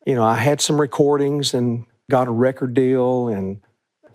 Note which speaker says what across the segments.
Speaker 1: I had some recordings and got a record deal. And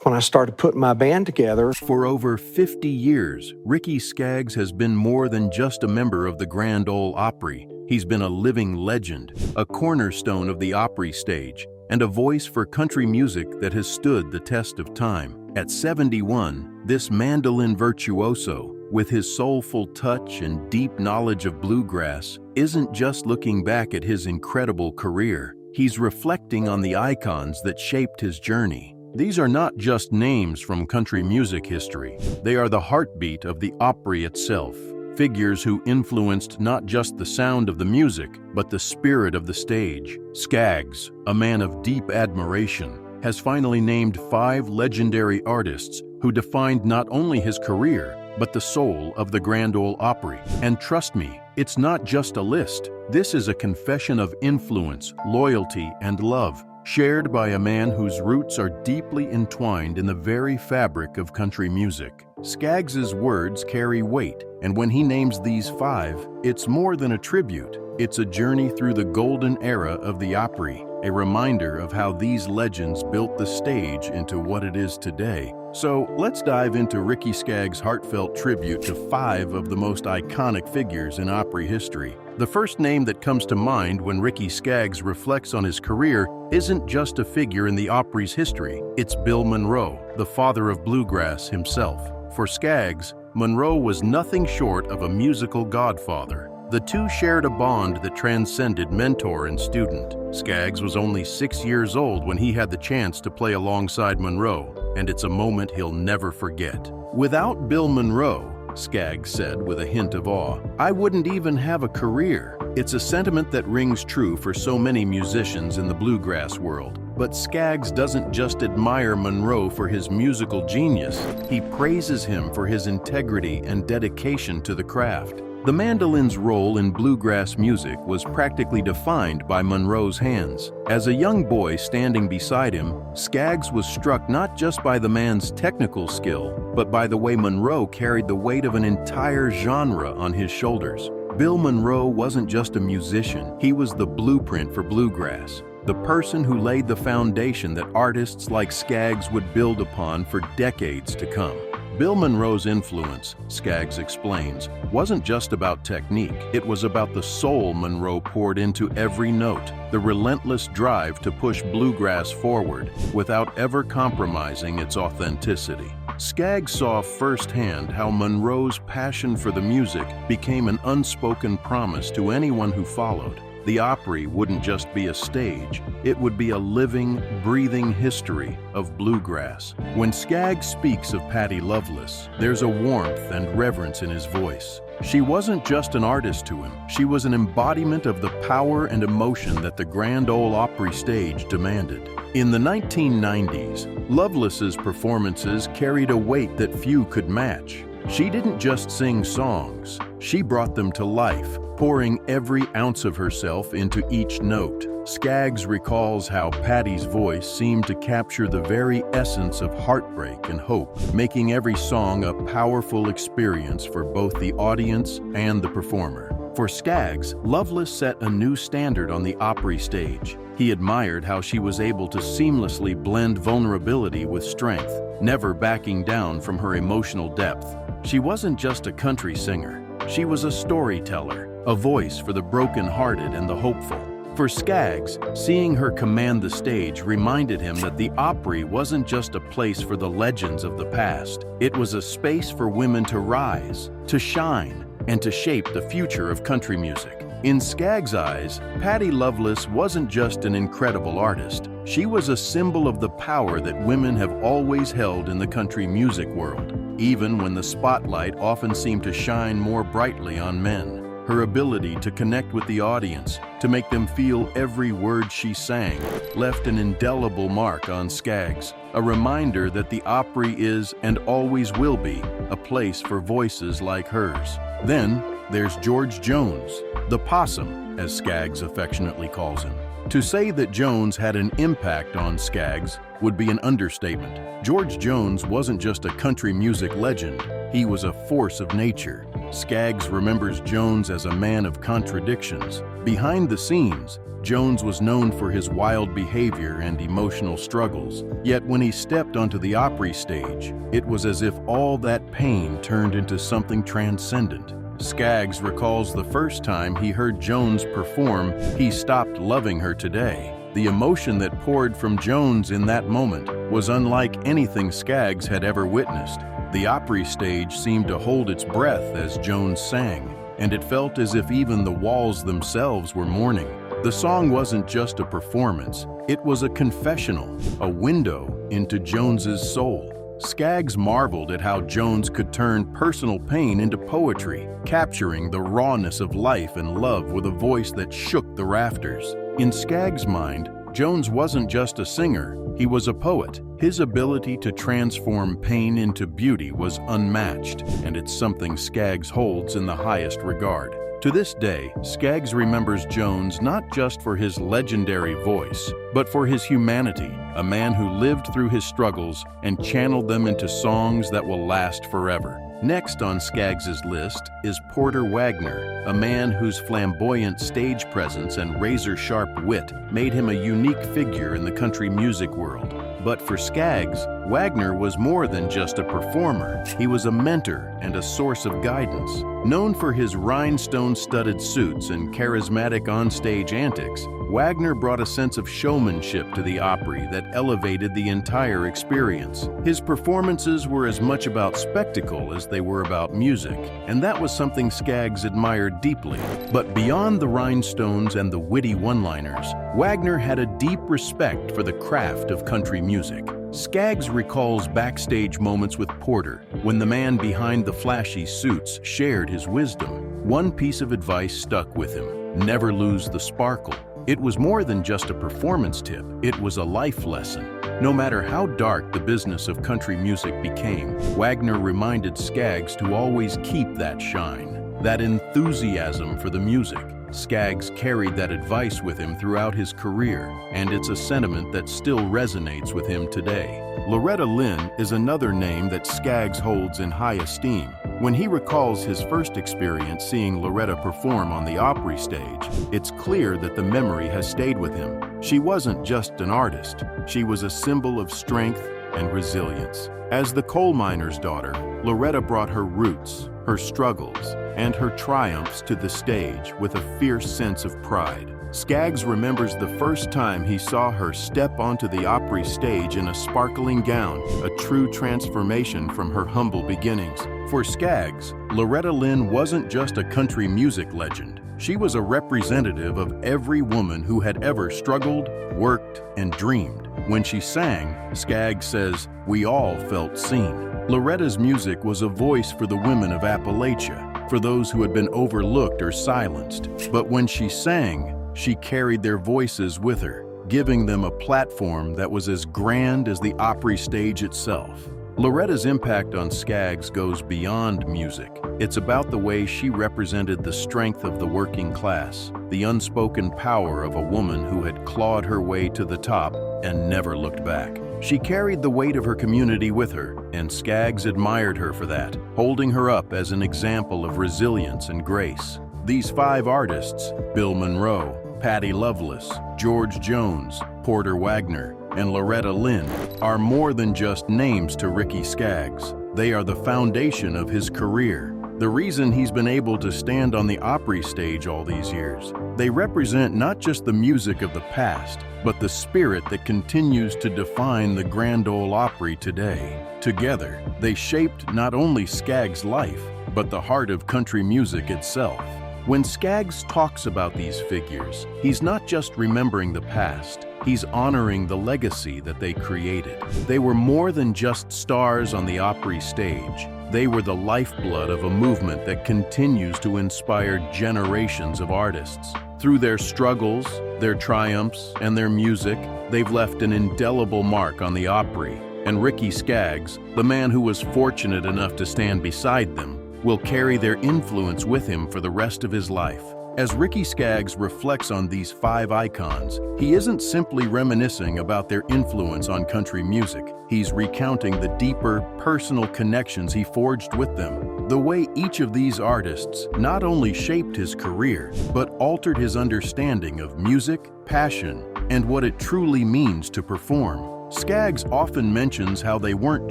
Speaker 1: when I started putting my band together,
Speaker 2: For over 50 years, Ricky Skaggs has been more than just a member of the Grand Ole Opry. He's been a living legend, a cornerstone of the Opry stage, and a voice for country music that has stood the test of time. At 71, this mandolin virtuoso, with his soulful touch and deep knowledge of bluegrass, isn't just looking back at his incredible career. He's reflecting on the icons that shaped his journey. These are not just names from country music history. They are the heartbeat of the Opry itself. Figures who influenced not just the sound of the music, but the spirit of the stage. Skaggs, a man of deep admiration, has finally named 5 legendary artists who defined not only his career, but the soul of the Grand Ole Opry. And trust me, it's not just a list. This is a confession of influence, loyalty, and love, shared by a man whose roots are deeply entwined in the very fabric of country music. Skaggs's words carry weight, and when he names these 5, it's more than a tribute. It's a journey through the golden era of the Opry, a reminder of how these legends built the stage into what it is today. So let's dive into Ricky Skaggs' heartfelt tribute to 5 of the most iconic figures in Opry history. The first name that comes to mind when Ricky Skaggs reflects on his career isn't just a figure in the Opry's history. It's Bill Monroe, the father of bluegrass himself. For Skaggs, Monroe was nothing short of a musical godfather. The two shared a bond that transcended mentor and student. Skaggs was only 6 years old when he had the chance to play alongside Monroe, and it's a moment he'll never forget. "Without Bill Monroe," Skaggs said with a hint of awe, "I wouldn't even have a career." It's a sentiment that rings true for so many musicians in the bluegrass world. But Skaggs doesn't just admire Monroe for his musical genius, he praises him for his integrity and dedication to the craft. The mandolin's role in bluegrass music was practically defined by Monroe's hands. As a young boy standing beside him, Skaggs was struck not just by the man's technical skill, but by the way Monroe carried the weight of an entire genre on his shoulders. Bill Monroe wasn't just a musician, he was the blueprint for bluegrass, the person who laid the foundation that artists like Skaggs would build upon for decades to come. Bill Monroe's influence, Skaggs explains, wasn't just about technique. It was about the soul Monroe poured into every note, the relentless drive to push bluegrass forward without ever compromising its authenticity. Skaggs saw firsthand how Monroe's passion for the music became an unspoken promise to anyone who followed. The Opry wouldn't just be a stage, it would be a living, breathing history of bluegrass. When Skaggs speaks of Patty Loveless, there's a warmth and reverence in his voice. She wasn't just an artist to him, she was an embodiment of the power and emotion that the Grand Ole Opry stage demanded. In the 1990s, Loveless's performances carried a weight that few could match. She didn't just sing songs, she brought them to life, pouring every ounce of herself into each note. Skaggs recalls how Patty's voice seemed to capture the very essence of heartbreak and hope, making every song a powerful experience for both the audience and the performer. For Skaggs, Loveless set a new standard on the Opry stage. He admired how she was able to seamlessly blend vulnerability with strength, never backing down from her emotional depth. She wasn't just a country singer, she was a storyteller, a voice for the broken-hearted and the hopeful. For Skaggs, seeing her command the stage reminded him that the Opry wasn't just a place for the legends of the past. It was a space for women to rise, to shine, and to shape the future of country music. In Skaggs' eyes, Patty Loveless wasn't just an incredible artist. She was a symbol of the power that women have always held in the country music world, even when the spotlight often seemed to shine more brightly on men. Her ability to connect with the audience, to make them feel every word she sang, left an indelible mark on Skaggs, a reminder that the Opry is and always will be a place for voices like hers. Then there's George Jones, the Possum, as Skaggs affectionately calls him. To say that Jones had an impact on Skaggs would be an understatement. George Jones wasn't just a country music legend, he was a force of nature. Skaggs remembers Jones as a man of contradictions. Behind the scenes, Jones was known for his wild behavior and emotional struggles. Yet when he stepped onto the Opry stage, it was as if all that pain turned into something transcendent. Skaggs recalls the first time he heard Jones perform "He Stopped Loving Her Today." The emotion that poured from Jones in that moment was unlike anything Skaggs had ever witnessed. The Opry stage seemed to hold its breath as Jones sang, and it felt as if even the walls themselves were mourning. The song wasn't just a performance, it was a confessional, a window into Jones's soul. Skaggs marveled at how Jones could turn personal pain into poetry, capturing the rawness of life and love with a voice that shook the rafters. In Skaggs' mind, Jones wasn't just a singer, he was a poet. His ability to transform pain into beauty was unmatched, and it's something Skaggs holds in the highest regard. To this day, Skaggs remembers Jones not just for his legendary voice, but for his humanity, a man who lived through his struggles and channeled them into songs that will last forever. Next on Skaggs' list is Porter Wagner, a man whose flamboyant stage presence and razor-sharp wit made him a unique figure in the country music world. But for Skaggs, Wagner was more than just a performer. He was a mentor and a source of guidance. Known for his rhinestone-studded suits and charismatic onstage antics, Wagner brought a sense of showmanship to the Opry that elevated the entire experience. His performances were as much about spectacle as they were about music, and that was something Skaggs admired deeply. But beyond the rhinestones and the witty one-liners, Wagner had a deep respect for the craft of country music. Skaggs recalls backstage moments with Porter when the man behind the flashy suits shared his wisdom. One piece of advice stuck with him: never lose the sparkle. It was more than just a performance tip, it was a life lesson. No matter how dark the business of country music became, Wagner reminded Skaggs to always keep that shine, that enthusiasm for the music. Skaggs carried that advice with him throughout his career, and it's a sentiment that still resonates with him today. Loretta Lynn is another name that Skaggs holds in high esteem. When he recalls his first experience seeing Loretta perform on the Opry stage, it's clear that the memory has stayed with him. She wasn't just an artist, she was a symbol of strength and resilience. As the coal miner's daughter, Loretta brought her roots, her struggles, and her triumphs to the stage with a fierce sense of pride. Skaggs remembers the first time he saw her step onto the Opry stage in a sparkling gown, a true transformation from her humble beginnings. For Skaggs, Loretta Lynn wasn't just a country music legend. She was a representative of every woman who had ever struggled, worked, and dreamed. When she sang, Skaggs says, "We all felt seen." Loretta's music was a voice for the women of Appalachia, for those who had been overlooked or silenced. But when she sang, she carried their voices with her, giving them a platform that was as grand as the Opry stage itself. Loretta's impact on Skaggs goes beyond music. It's about the way she represented the strength of the working class, the unspoken power of a woman who had clawed her way to the top and never looked back. She carried the weight of her community with her, and Skaggs admired her for that, holding her up as an example of resilience and grace. These 5 artists, Bill Monroe, Patty Loveless, George Jones, Porter Wagner, and Loretta Lynn, are more than just names to Ricky Skaggs. They are the foundation of his career, the reason he's been able to stand on the Opry stage all these years. They represent not just the music of the past, but the spirit that continues to define the Grand Ole Opry today. Together, they shaped not only Skaggs' life, but the heart of country music itself. When Skaggs talks about these figures, he's not just remembering the past, he's honoring the legacy that they created. They were more than just stars on the Opry stage. They were the lifeblood of a movement that continues to inspire generations of artists. Through their struggles, their triumphs, and their music, they've left an indelible mark on the Opry. And Ricky Skaggs, the man who was fortunate enough to stand beside them, will carry their influence with him for the rest of his life. As Ricky Skaggs reflects on these 5 icons, he isn't simply reminiscing about their influence on country music. He's recounting the deeper, personal connections he forged with them. The way each of these artists not only shaped his career, but altered his understanding of music, passion, and what it truly means to perform. Skaggs often mentions how they weren't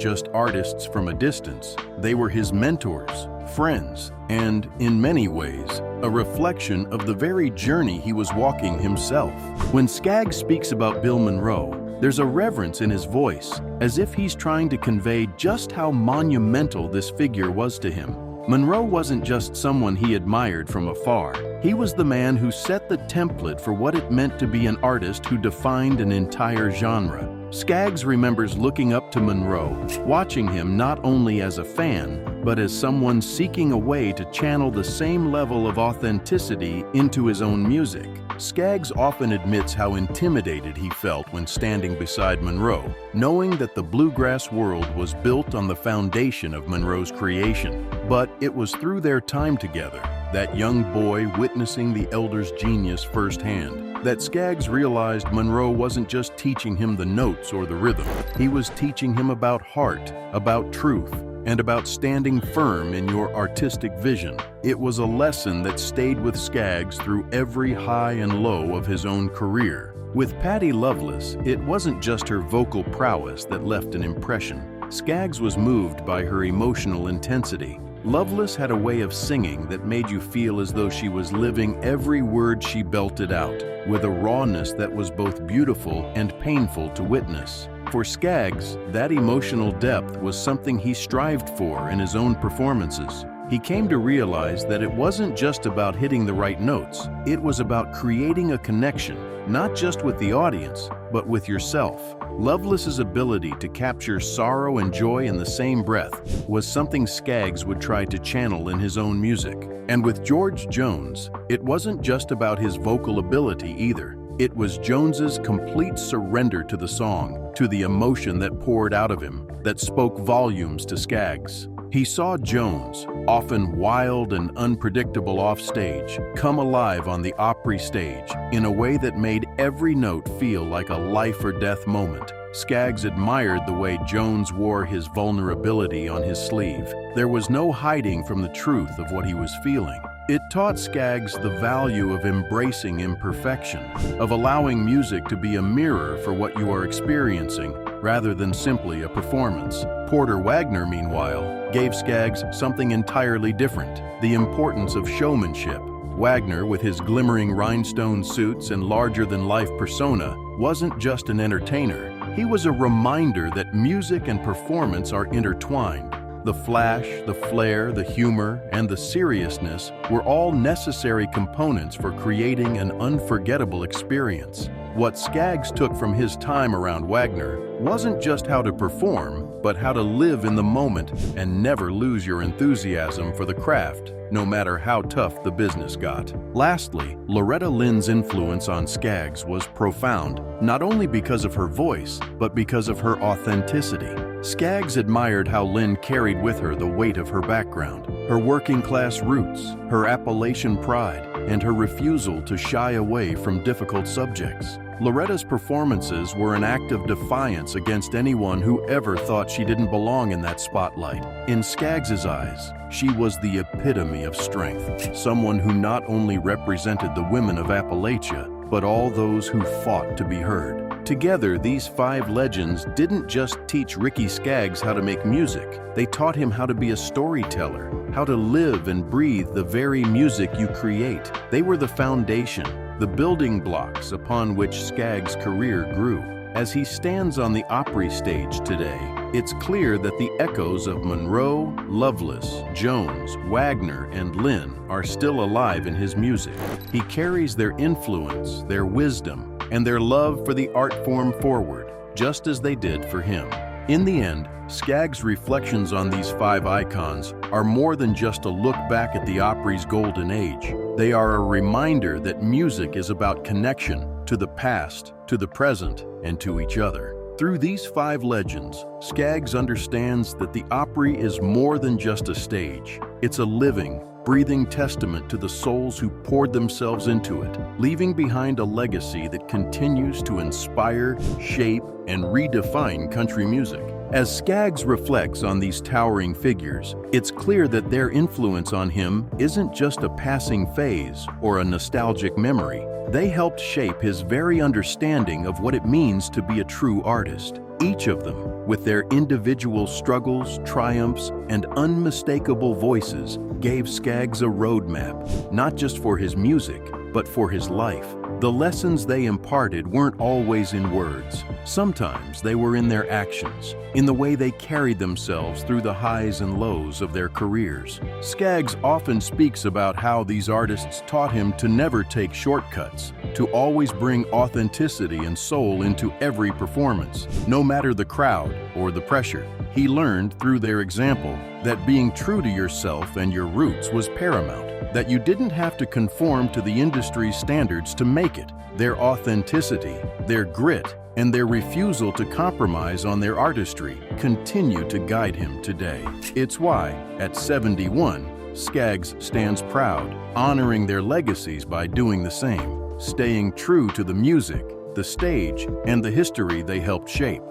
Speaker 2: just artists from a distance. They were his mentors, friends, and, in many ways, a reflection of the very journey he was walking himself. When Skaggs speaks about Bill Monroe, there's a reverence in his voice, as if he's trying to convey just how monumental this figure was to him. Monroe wasn't just someone he admired from afar. He was the man who set the template for what it meant to be an artist who defined an entire genre. Skaggs remembers looking up to Monroe, watching him not only as a fan, but as someone seeking a way to channel the same level of authenticity into his own music. Skaggs often admits how intimidated he felt when standing beside Monroe, knowing that the bluegrass world was built on the foundation of Monroe's creation. But it was through their time together, that young boy witnessing the elder's genius firsthand, that Skaggs realized Monroe wasn't just teaching him the notes or the rhythm. He was teaching him about heart, about truth, and about standing firm in your artistic vision. It was a lesson that stayed with Skaggs through every high and low of his own career. With Patti Loveless, it wasn't just her vocal prowess that left an impression. Skaggs was moved by her emotional intensity. Loveless had a way of singing that made you feel as though she was living every word she belted out, with a rawness that was both beautiful and painful to witness. For Skaggs, that emotional depth was something he strived for in his own performances. He came to realize that it wasn't just about hitting the right notes, it was about creating a connection, not just with the audience, but with yourself. Loveless's ability to capture sorrow and joy in the same breath was something Skaggs would try to channel in his own music. And with George Jones, it wasn't just about his vocal ability either. It was Jones's complete surrender to the song, to the emotion that poured out of him, that spoke volumes to Skaggs. He saw Jones, often wild and unpredictable offstage, come alive on the Opry stage in a way that made every note feel like a life-or-death moment. Skaggs admired the way Jones wore his vulnerability on his sleeve. There was no hiding from the truth of what he was feeling. It taught Skaggs the value of embracing imperfection, of allowing music to be a mirror for what you are experiencing, rather than simply a performance. Porter Wagner, meanwhile, gave Skaggs something entirely different: the importance of showmanship. Wagner, with his glimmering rhinestone suits and larger-than-life persona, wasn't just an entertainer. He was a reminder that music and performance are intertwined. The flash, the flair, the humor, and the seriousness were all necessary components for creating an unforgettable experience. What Skaggs took from his time around Wagner wasn't just how to perform, but how to live in the moment and never lose your enthusiasm for the craft, no matter how tough the business got. Lastly, Loretta Lynn's influence on Skaggs was profound, not only because of her voice, but because of her authenticity. Skaggs admired how Lynn carried with her the weight of her background, her working-class roots, her Appalachian pride, and her refusal to shy away from difficult subjects. Loretta's performances were an act of defiance against anyone who ever thought she didn't belong in that spotlight. In Skaggs's eyes, she was the epitome of strength, someone who not only represented the women of Appalachia, but all those who fought to be heard. Together, these five legends didn't just teach Ricky Skaggs how to make music. They taught him how to be a storyteller, how to live and breathe the very music you create. They were the foundation, the building blocks upon which Skaggs' career grew. As he stands on the Opry stage today, it's clear that the echoes of Monroe, Loveless, Jones, Wagner, and Lynn are still alive in his music. He carries their influence, their wisdom, and their love for the art form forward, just as they did for him. In the end, Skaggs' reflections on these five icons are more than just a look back at the Opry's golden age. They are a reminder that music is about connection to the past, to the present, and to each other. Through these five legends, Skaggs understands that the Opry is more than just a stage. It's a living, breathing testament to the souls who poured themselves into it, leaving behind a legacy that continues to inspire, shape, and redefine country music. As Skaggs reflects on these towering figures, it's clear that their influence on him isn't just a passing phase or a nostalgic memory. They helped shape his very understanding of what it means to be a true artist. Each of them, with their individual struggles, triumphs, and unmistakable voices, gave Skaggs a roadmap, not just for his music, but for his life. The lessons they imparted weren't always in words. Sometimes they were in their actions, in the way they carried themselves through the highs and lows of their careers. Skaggs often speaks about how these artists taught him to never take shortcuts, to always bring authenticity and soul into every performance, no matter the crowd or the pressure. He learned through their example that being true to yourself and your roots was paramount, that you didn't have to conform to the industry's standards to make it. Their authenticity, their grit, and their refusal to compromise on their artistry continue to guide him today. It's why, at 71, Skaggs stands proud, honoring their legacies by doing the same, staying true to the music, the stage, and the history they helped shape.